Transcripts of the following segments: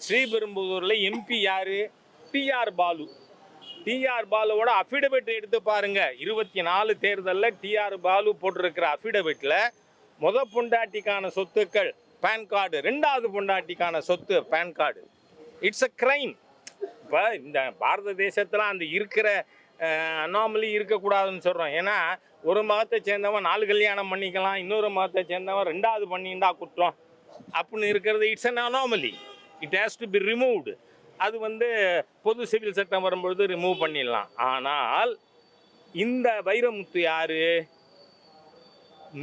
ஸ்ரீபெரும்புதூரில் MP யாரு? TR Balu. TR பாலுவோட affidavit எடுத்து பாருங்க. 24 தேர்தலில் டிஆர் பாலு போட்டிருக்கிற அஃபிடவிட்டில் பொண்டாட்டிக்கான சொத்துக்கள் பேன் கார்டு, 2வது பொண்டாட்டிக்கான சொத்து PAN card. It's a crime. இப்போ இந்த பாரத தேசத்தில் அந்த இருக்கிற அனாமலி இருக்கக்கூடாதுன்னு சொல்கிறோம். ஏன்னா ஒரு மதத்தை சேர்ந்தவன் 4 கல்யாணம் பண்ணிக்கலாம், இன்னொரு மதத்தை சேர்ந்தவன் 2வது பண்ணியிருந்தா குற்றம் அப்படின்னு இருக்கிறது. It's an anomaly. It has to be removed. அது பொது சிவில் சட்டம் வரும்பொழுது ரிமூவ் பண்ணிடலாம். ஆனால் இந்த வைரமுத்து யாரு?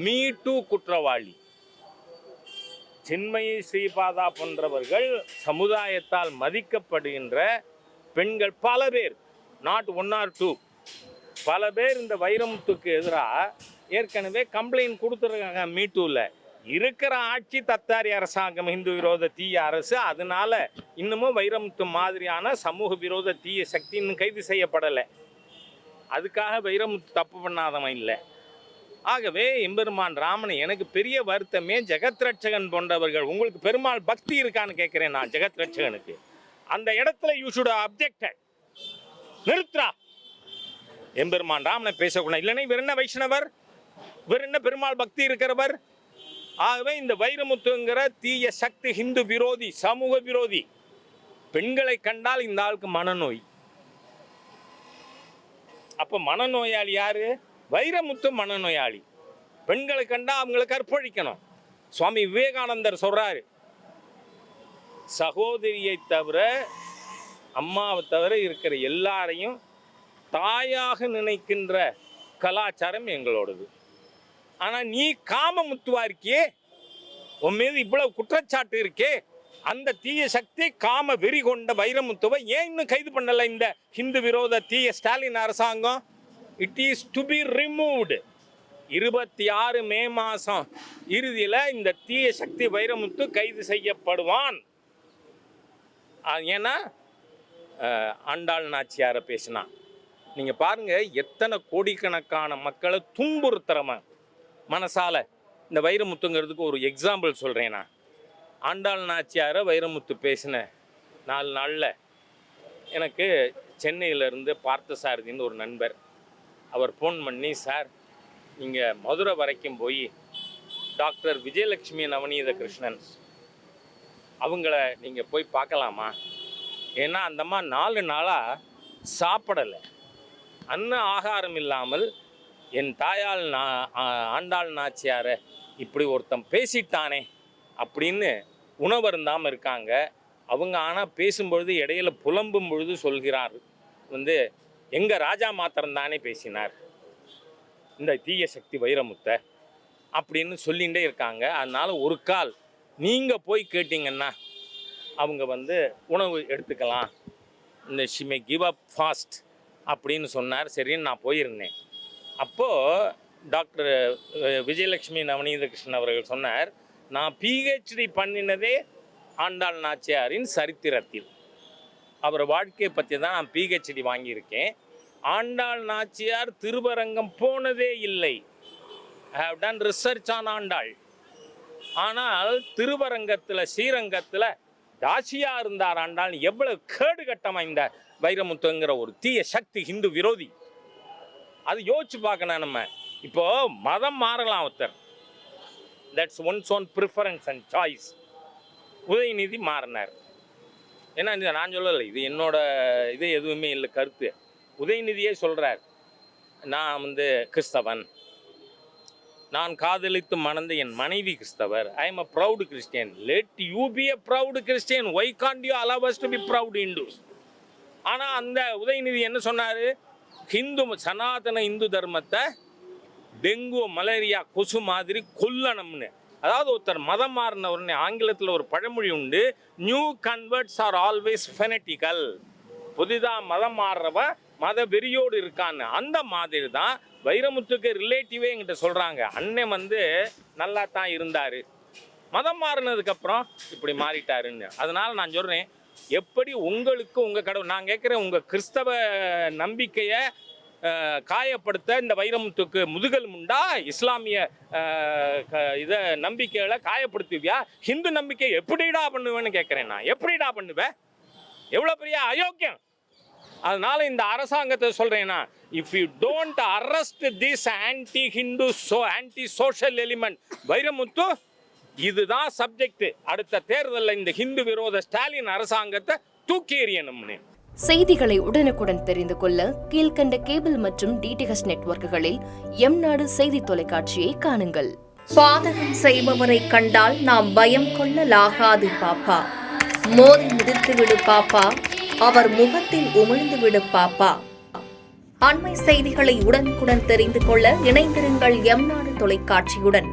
மீ டூ குற்றவாளி. சின்மயி ஸ்ரீபாதா போன்றவர்கள் சமுதாயத்தால் மதிக்கப்படுகின்ற பெண்கள் பல பேர், நாட் 1 or 2, பல பேர் இந்த வைரமுத்துக்கு எதிராக ஏற்கனவே கம்ப்ளைண்ட் கொடுத்துருக்காங்க. மீட்டூவில் இருக்கிற ஆட்சி தத்தாரி அரசாங்கம், இந்து விரோத தீய அரசு. அதனால இன்னமும் வைரமுத்து மாதிரியான சமூக விரோத தீய சக்தி இன்னும் கைது செய்யப்படலை. அதுக்காக வைரமுத்து தப்பு பண்ணாதவன் இல்லை. ஆகவே எம்பெருமான் ராமன் எனக்கு பெரிய வருத்தமே ஜெகத் ரட்சகன் போன்றவர்கள். உங்களுக்கு பெருமாள் பக்தி இருக்கான்னு கேட்குறேன் நான். ஜெகத் ரட்சகனுக்கு அந்த இடத்துல யூ ஷுட் அப்ஜெக்டட். நிறுத்துறா, எம்பெருமான் ராமனை பேசக்கூடாது. இல்லைன்னா இவர் என்ன வைஷ்ணவர்? இவர் என்ன பெருமாள் பக்தி இருக்கிறவர்? ஆகவே இந்த வைரமுத்துங்கிற தீய சக்தி ஹிந்து விரோதி, சமூக விரோதி. பெண்களை கண்டால் இந்த ஆளுக்கு மனநோய். அப்போ மனநோயாளி யாரு? வைரமுத்து மனநோயாளி. பெண்களை கண்டா அவங்களை கற்பழிக்கணும். சுவாமி விவேகானந்தர் சொல்றாரு, சகோதரியை தவிர, அம்மாவை தவிர இருக்கிற எல்லாரையும் தாயாக நினைக்கின்ற கலாச்சாரம் எங்களோடது. ஆனால் நீ காமமுத்துவா இருக்கியே, உன் மீது இவ்வளவு குற்றச்சாட்டு இருக்கே, அந்த தீய சக்தி காம வெறி கொண்ட வைரமுத்துவை ஏன் இன்னும் கைது பண்ணலை இந்த ஹிந்து விரோத தீய ஸ்டாலின் அரசாங்கம்? It is to be removed. 26 மே மாதம் இறுதியில் இந்த தீய சக்தி வைரமுத்து கைது செய்யப்படுவான். ஏன்னா ஆண்டாள் நாச்சியாரை பேசினான். நீங்கள் பாருங்கள், எத்தனை கோடிக்கணக்கான மக்களை துன்புறுத்துறவன் மனசால. இந்த வைரமுத்துங்கிறதுக்கு ஒரு எக்ஸாம்பிள் சொல்கிறேன் நான். ஆண்டாள் நாச்சியாரை வைரமுத்து பேசின 4 நாளில் எனக்கு சென்னையிலேருந்து பார்த்தசாரதின்னு ஒரு நண்பர், அவர் ஃபோன் பண்ணி, சார் நீங்கள் மதுரை வரைக்கும் போய் டாக்டர் விஜயலட்சுமி நவநீத கிருஷ்ணன் அவங்கள நீங்கள் போய் பார்க்கலாமா? ஏன்னா அந்தம்மா 4 நாளாக சாப்பிடலை, ஆகாரம் இல்லாமல் என் தாயால் ஆண்டாள் நாச்சியாரை இப்படி ஒருத்தன் பேசிட்டானே அப்படின்னு உணவருந்தாமல் இருக்காங்க. அவங்க ஆனால் பேசும்பொழுது இடையில புலம்பும் பொழுது சொல்கிறார், எங்கள் ராஜா மாத்திரம் தானே பேசினார் இந்த தீய சக்தி வைரமுத்தை அப்படின்னு சொல்லிகிட்டே இருக்காங்க. அதனால் ஒரு கால் நீங்கள் போய் கேட்டிங்கன்னா அவங்க உணவு எடுத்துக்கலாம், இந்த ஷிமே கிவ் அப் ஃபாஸ்ட் அப்படின்னு சொன்னார். சரின்னு நான் போயிருந்தேன். அப்போது டாக்டர் விஜயலட்சுமி நவநீத கிருஷ்ணன் அவர்கள் சொன்னார், நான் பிஹெச்டி பண்ணினதே ஆண்டாள் நாச்சியாரின் சரித்திரத்தில். அவர் வாழ்க்கையை பற்றி தான் நான் பிஹெச்டி வாங்கியிருக்கேன். ஆண்டாள் நாச்சியார் திருவரங்கம் போனதே இல்லை. I have done research on Andal. ஆனால் திருவரங்கத்தில், ஸ்ரீரங்கத்தில் தாசியாக இருந்தார் ஆண்டாள். எவ்வளவு கேடு கட்டமாக இந்த வைரமுத்துங்கிற ஒரு தீய சக்தி ஹிந்து விரோதி. அது யோசிச்சு பார்க்கணும். நம்ம இப்போது மதம் மாறலாம் ஒருத்தர், that's once own preference and choice. Udhayanidhi மாறினார். ஏன்னா இது நான் சொல்லலை, இது என்னோட இது எதுவுமே இல்லை கருத்து. உதயநிதியே சொல்கிறார், நான் கிறிஸ்தவன், நான் காதலித்து மணந்த என் மனைவி கிறிஸ்தவர், I am a proud Christian. Let you be a proud Christian, why can't you allow us to be proud Hindus? ஆனால் அந்த உதயநிதி என்ன சொன்னார்? சனாதன இந்து தர்மத்தை டெங்கு மலேரியா கொசு மாதிரி கொல்லணும்னு. அதாவது ஒருத்தர் மதம் மாறினவர்னு ஆங்கிலத்தில் ஒரு பழமொழி உண்டு, நியூ கன்வெர்ட்ஸ் ஆர் ஆல்வேஸ் ஃபெனட்டிக்கல். புதிதாக மதம் மாறுறவ மத வெறியோடு இருக்கான்னு. அந்த மாதிரி தான் வைரமுத்துக்கு ரிலேட்டிவே என்கிட்ட சொல்கிறாங்க, அண்ணன் நல்லா தான் இருந்தார், மதம் மாறினதுக்கப்புறம் இப்படி மாறிட்டாருன்னு. அதனால் நான் சொல்கிறேன், எப்படி உங்களுக்கு உங்கள் கடவுள், நான் கேட்குறேன், உங்கள் கிறிஸ்தவ நம்பிக்கையை காயப்படுத்த இந்த வைரமுத்துக்கு முதுகல் முண்டா இஸ்லாமிய இதை நம்பிக்கைகளை காயப்படுத்துவியா? ஹிந்து நம்பிக்கை எப்படிடா பண்ணுவேன்னு கேட்குறேன் நான். எப்படிடா பண்ணுவேன்? எவ்வளோ பெரிய அயோக்கியம்! அதனால இந்த அரசாங்கத்தை சொல்றேன்னா, if you don't arrest this anti Hindu anti social element Vairamuthu, இதுதான் சப்ஜெக்ட். அடுத்த தேர்தலில் இந்த ஹிந்து விரோத ஸ்டாலின் அரசாங்கத்தை தூக்கி எறியணும்னு. செய்திகளை உடனுக்குடன் தெரிந்து கொள்ள கீழ்கண்ட கேபிள் மற்றும் டிடிஹெச் நெட்வொர்க்குகளில் எம்நாடு செய்தி தொலைக்காட்சியை காணுங்கள். பாதகம் செய்பவரை கண்டால் நாம் பயம் கொள்ளலாகாது பாப்பா. மோதி மிதித்து விடு பாப்பா, அவர் முகத்தில் உமிழ்ந்து விடு பாப்பா. அண்மை செய்திகளை உடனுக்குடன் தெரிந்து கொள்ள இணைந்திருங்கள் எம்நாடு தொலைக்காட்சியுடன்.